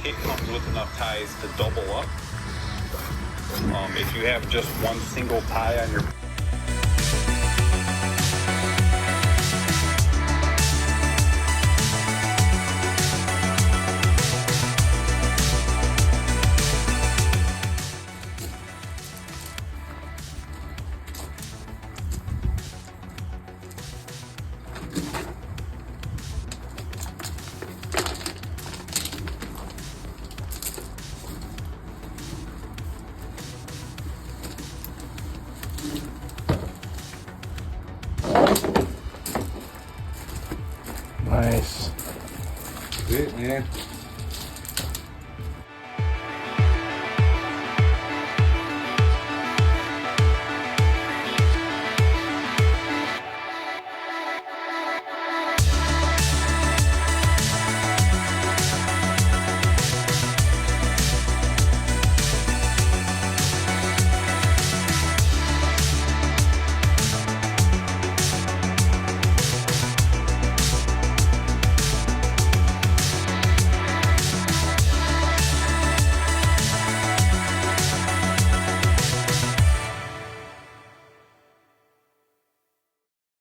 it comes with enough ties to double up. If you have just one single tie on your Nice. That's it, man.